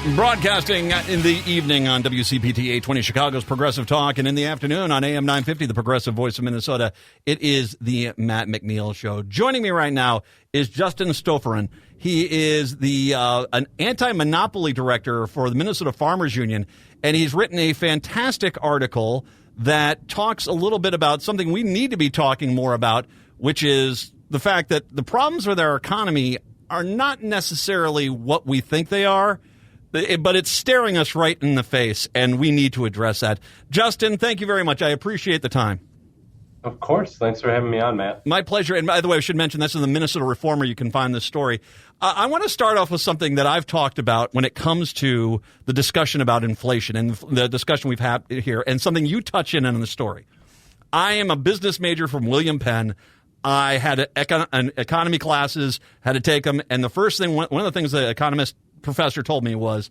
Broadcasting in the evening on WCPT 820 Chicago's Progressive Talk, and in the afternoon on AM 950, the Progressive Voice of Minnesota. It is the Matt McNeil Show. Joining me right now is Justin Stofferahn. He is an anti-monopoly director for the Minnesota Farmers Union, and he's written a fantastic article that talks a little bit about something we need to be talking more about, which is the fact that the problems with our economy are not necessarily what we think they are, but it's staring us right in the face, and we need to address that. Justin, thank you very much. I appreciate the time. Of course. Thanks for having me on, Matt. My pleasure. And by the way, I should mention this in the Minnesota Reformer. You can find this story. I want to start off with something that I've talked about when it comes to the discussion about inflation and the discussion we've had here, and something you touch in the story. I am a business major from William Penn. I had an economy classes, had to take them, and the first thing, one of the things the economist professor told me was,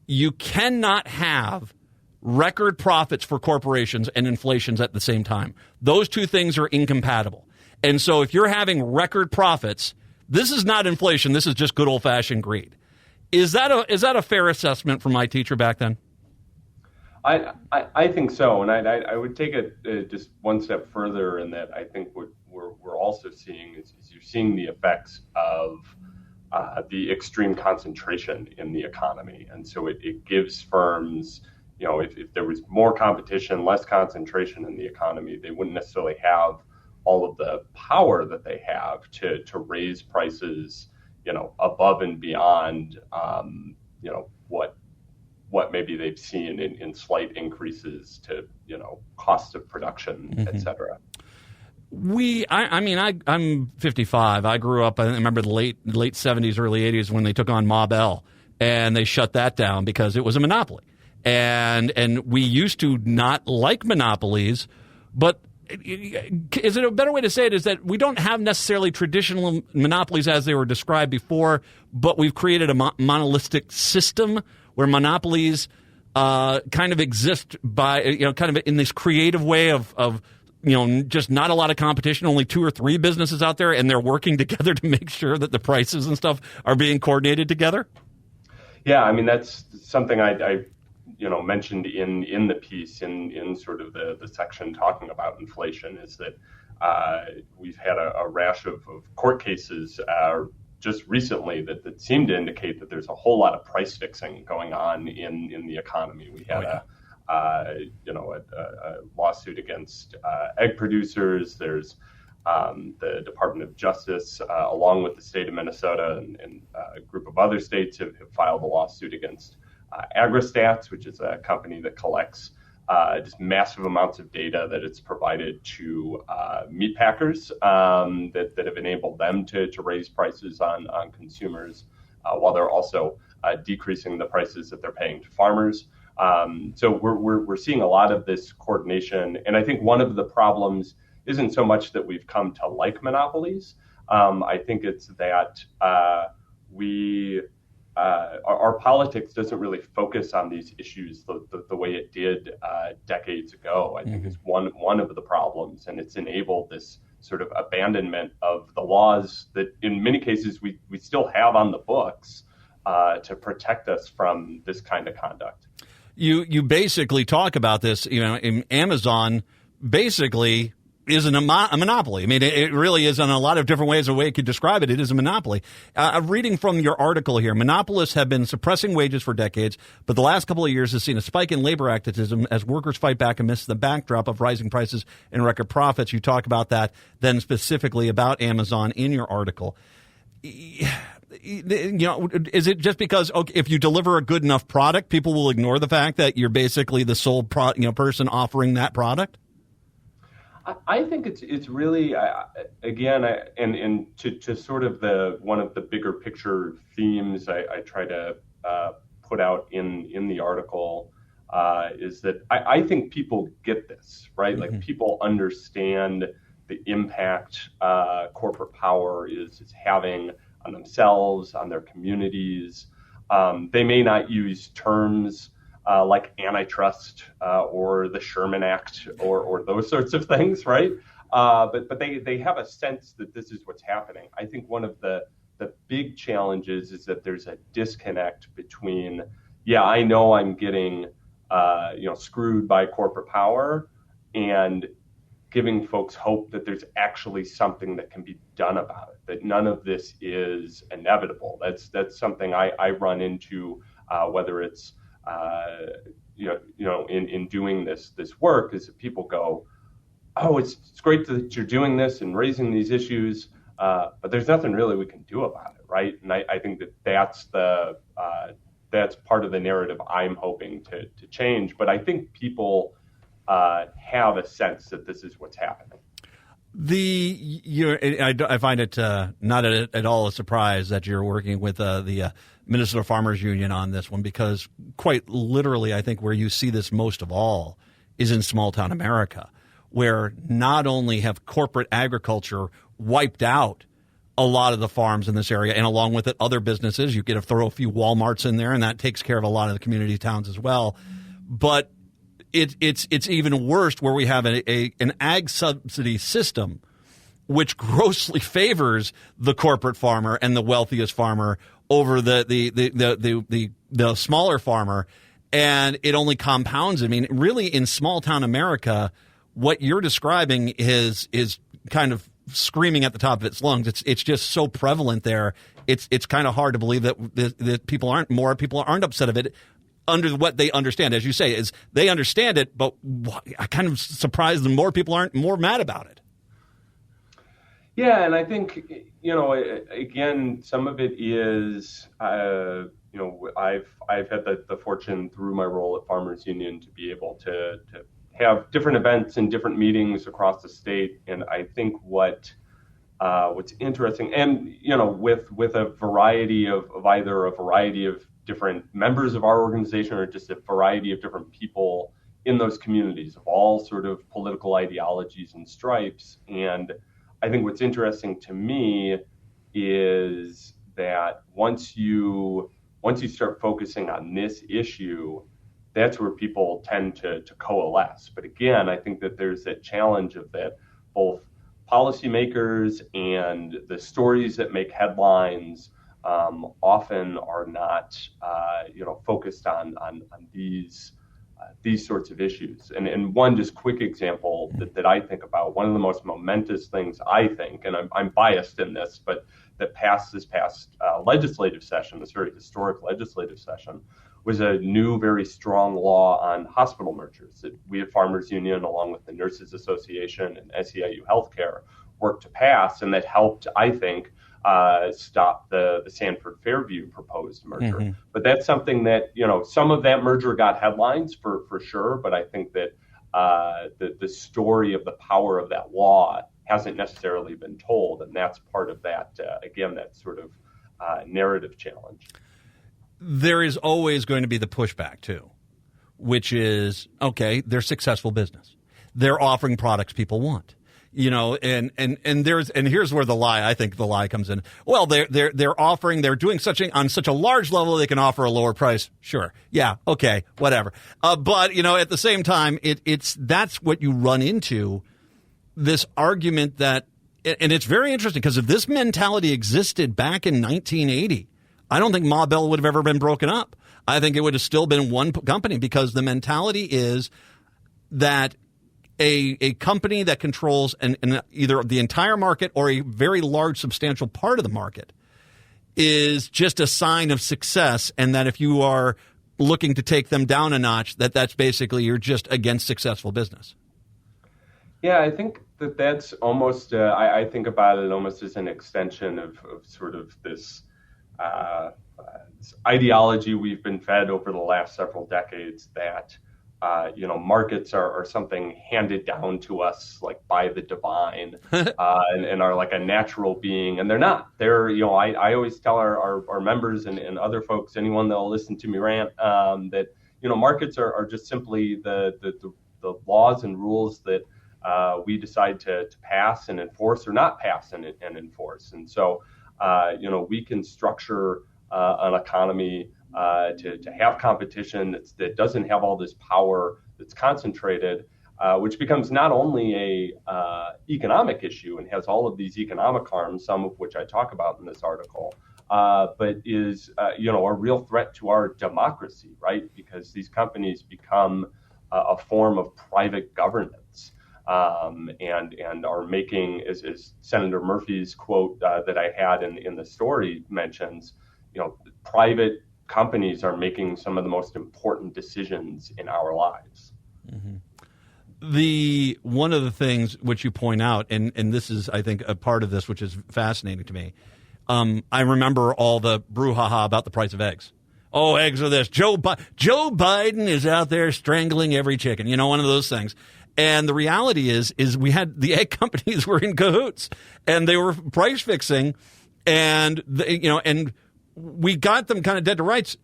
you cannot have record profits for corporations and inflations at the same time. Those two things are incompatible. And so if you're having record profits, this is not inflation. This is just good old-fashioned greed. Is that a fair assessment from my teacher back then? I think so, and I would take it just one step further in that I think what we're also seeing is you're seeing the effects of the extreme concentration in the economy. And so it gives firms, if there was more competition, less concentration in the economy, they wouldn't necessarily have all of the power that they have to raise prices, above and beyond, what maybe they've seen in slight increases to, cost of production, et cetera. I'm 55. I grew up, I remember the late 70s, early 80s when they took on Ma Bell, and they shut that down because it was a monopoly. And we used to not like monopolies, but is it a better way to say it is that we don't have necessarily traditional monopolies as they were described before, but we've created a monolithic system where monopolies kind of exist by, kind of in this creative way of just not a lot of competition, only 2 or 3 businesses out there, and they're working together to make sure that the prices and stuff are being coordinated together? Yeah, that's something I mentioned in the piece, in sort of the section talking about inflation, is that we've had a rash of court cases just recently that seem to indicate that there's a whole lot of price fixing going on in the economy. We had a lawsuit against egg producers. There's the Department of Justice, along with the state of Minnesota and a group of other states, have filed a lawsuit against AgriStats, which is a company that collects just massive amounts of data that it's provided to meat packers that have enabled them to raise prices on consumers while they're also decreasing the prices that they're paying to farmers. So we're seeing a lot of this coordination, and I think one of the problems isn't so much that we've come to like monopolies. I think it's that our politics doesn't really focus on these issues the way it did decades ago. I think is one of the problems, and it's enabled this sort of abandonment of the laws that in many cases we still have on the books to protect us from this kind of conduct. You basically talk about this, in Amazon basically isn't a monopoly. It really is in a lot of different ways. A way you could describe it, it is a monopoly. I'm reading from your article here. Monopolists have been suppressing wages for decades, but the last couple of years has seen a spike in labor activism as workers fight back amidst the backdrop of rising prices and record profits. You talk about that then specifically about Amazon in your article. Is it just because if you deliver a good enough product, people will ignore the fact that you're basically the sole person offering that product? I think it's really and to sort of one of the bigger picture themes I try to put out in the article is that I think people get this, right? Like people understand the impact corporate power is having on themselves, on their communities. They may not use terms like antitrust or the Sherman Act or those sorts of things, right? But they have a sense that this is what's happening. I think one of the the big challenge is that there's a disconnect between, yeah, I know I'm getting screwed by corporate power, and giving folks hope that there's actually something that can be done about it, that none of this is inevitable. That's something I run into, whether it's in doing this work, is that people go, oh, it's great that you're doing this and raising these issues, but there's nothing really we can do about it, right? And I think that's part of the narrative I'm hoping to change. But I think people have a sense that this is what's happening. I find it not at all a surprise that you're working with the Minnesota Farmers Union on this one, because quite literally, I think where you see this most of all is in small town America, where not only have corporate agriculture wiped out a lot of the farms in this area, and along with it, other businesses. You get to throw a few Walmarts in there, and that takes care of a lot of the community towns as well. But it's even worse where we have an ag subsidy system which grossly favors the corporate farmer and the wealthiest farmer over the smaller farmer, and it only compounds. I mean, really, in small town America, what you're describing is kind of screaming at the top of its lungs. It's just so prevalent there. It's kind of hard to believe that people aren't upset of it under what they understand. As you say, is they understand it, but I kind of surprised that more people aren't more mad about it. Yeah, and I think, again, some of it is, I've had the fortune through my role at Farmers Union to be able to have different events and different meetings across the state. And I think what's interesting, and with a variety of either a variety of different members of our organization or just a variety of different people in those communities of all sort of political ideologies and stripes. And I think what's interesting to me is that once you start focusing on this issue, that's where people tend to coalesce. But again, I think that there's that challenge of that both policymakers and the stories that make headlines often are not focused on these sorts of issues. And one just quick example that I think about, one of the most momentous things I think, and I'm biased in this, but that passed this past legislative session, this very historic legislative session, was a new, very strong law on hospital mergers that we at Farmers Union, along with the Nurses Association and SEIU Healthcare, worked to pass, and that helped, I think, stop the Sanford Fairview proposed merger. Mm-hmm. But that's something that, some of that merger got headlines for sure, but I think that the story of the power of that law hasn't necessarily been told, and that's part of that, again, that sort of narrative challenge. There is always going to be the pushback, too, which is, okay, they're successful business. They're offering products people want. And here's where I think the lie comes in. Well, they're doing on such a large level, they can offer a lower price. Sure. Yeah. Okay. Whatever. But at the same time, that's what you run into, this argument that, and it's very interesting because if this mentality existed back in 1980, I don't think Ma Bell would have ever been broken up. I think it would have still been one company, because the mentality is that a company that controls either the entire market or a very large, substantial part of the market is just a sign of success, and that if you are looking to take them down a notch, that's basically you're just against successful business. Yeah, I think that's almost, I think about it almost as an extension of sort of this ideology we've been fed over the last several decades that markets are something handed down to us like by the divine and are like a natural being, and they're not. They're, I always tell our members and other folks, anyone that'll listen to me rant, that markets are just simply the laws and rules that we decide to pass and enforce or not pass and enforce. And so we can structure an economy to have competition that doesn't have all this power that's concentrated, which becomes not only a economic issue and has all of these economic harms, some of which I talk about in this article, but is a real threat to our democracy, right? Because these companies become a form of private governance, and are making, as Senator Murphy's quote that I had in the story mentions, private companies are making some of the most important decisions in our lives. Mm-hmm. One of the things which you point out, and this is, I think, a part of this which is fascinating to me. I remember all the brouhaha about the price of eggs. Oh, eggs are this. Joe Biden is out there strangling every chicken. One of those things. And the reality is we had the egg companies were in cahoots, and they were price fixing, and and we got them kind of dead to rights.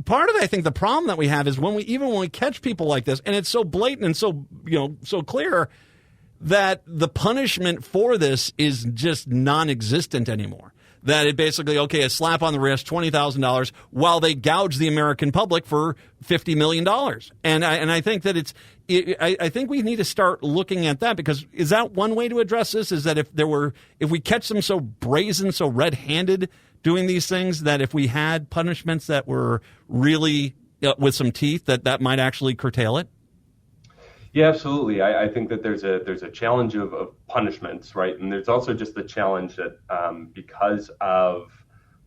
Part of, I think, the problem that we have is when we catch people like this, and it's so blatant and so clear that the punishment for this is just non-existent anymore. That it basically, a slap on the wrist, $20,000, while they gouge the American public for $50 million. And I think that I think we need to start looking at that, because is that one way to address this? Is that if we catch them so brazen, so red-handed doing these things, that if we had punishments that were really with some teeth, that might actually curtail it? Yeah, absolutely. I think that there's a challenge of punishments, right? And there's also just the challenge that because of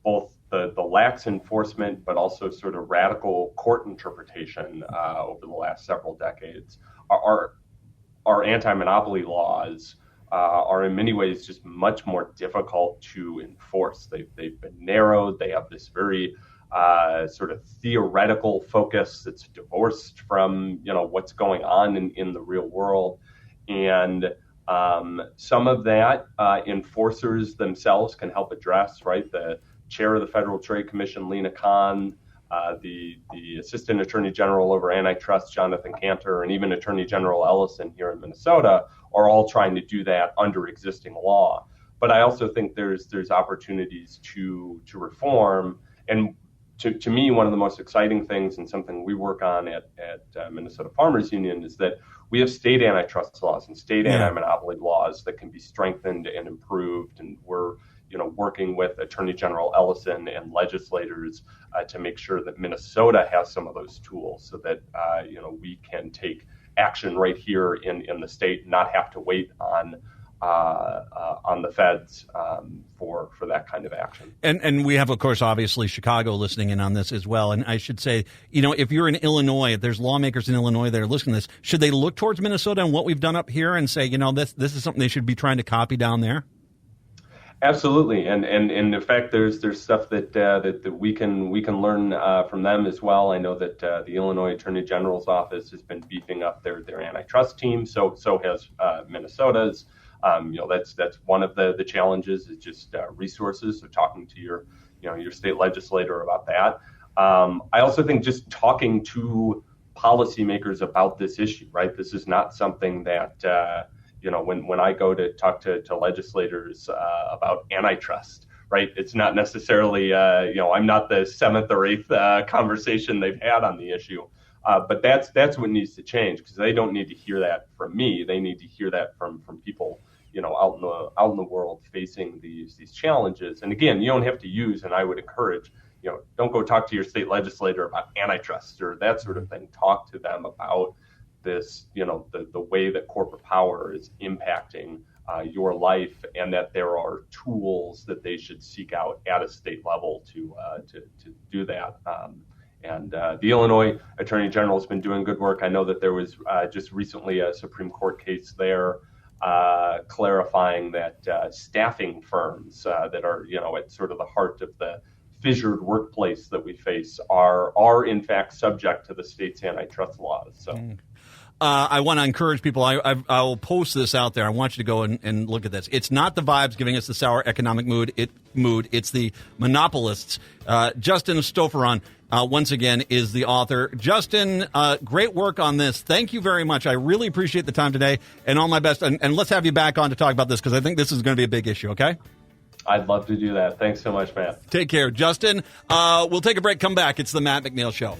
both the lax enforcement, but also sort of radical court interpretation over the last several decades, our anti-monopoly laws are in many ways just much more difficult to enforce. They've been narrowed. They have this very sort of theoretical focus that's divorced from what's going on in the real world, and some of that enforcers themselves can help address. Right, the chair of the Federal Trade Commission, Lena Khan, the Assistant Attorney General over antitrust, Jonathan Cantor, and even Attorney General Ellison here in Minnesota are all trying to do that under existing law. But I also think there's opportunities to reform. And to me, one of the most exciting things, and something we work on at Minnesota Farmers Union, is that we have state antitrust laws and state anti-monopoly laws that can be strengthened and improved. And we're working with Attorney General Ellison and legislators to make sure that Minnesota has some of those tools, so that we can take action right here in the state and not have to wait on the feds for that kind of action. And we have, of course, obviously Chicago listening in on this as well. And I should say, if you're in Illinois, if there's lawmakers in Illinois that are listening to this, should they look towards Minnesota and what we've done up here and say, this is something they should be trying to copy down there? Absolutely, and in fact, there's stuff that we can learn from them as well. I know that the Illinois Attorney General's office has been beefing up their antitrust team. So has Minnesota's. That's one of the challenges, is just resources. So talking to your state legislator about that. I also think just talking to policymakers about this issue. Right, this is not something that. When I go to talk to legislators about antitrust, right, it's not necessarily, I'm not the seventh or eighth conversation they've had on the issue. But that's what needs to change, because they don't need to hear that from me. They need to hear that from people, out in the world facing these challenges. And again, you don't have to use, and I would encourage, don't go talk to your state legislator about antitrust or that sort of thing. Talk to them about this, the way that corporate power is impacting your life, and that there are tools that they should seek out at a state level to do that. And the Illinois Attorney General has been doing good work. I know that there was just recently a Supreme Court case there clarifying that staffing firms that are, at sort of the heart of the fissured workplace that we face are in fact subject to the state's antitrust laws. So. I want to encourage people. I'll post this out there. I want you to go and look at this. It's not the vibes giving us the sour economic mood. It's the monopolists. Justin Stofferahn, once again, is the author. Justin, great work on this. Thank you very much. I really appreciate the time today, and all my best. And let's have you back on to talk about this, because I think this is going to be a big issue, okay? I'd love to do that. Thanks so much, Matt. Take care, Justin. We'll take a break, come back. It's the Matt McNeil Show.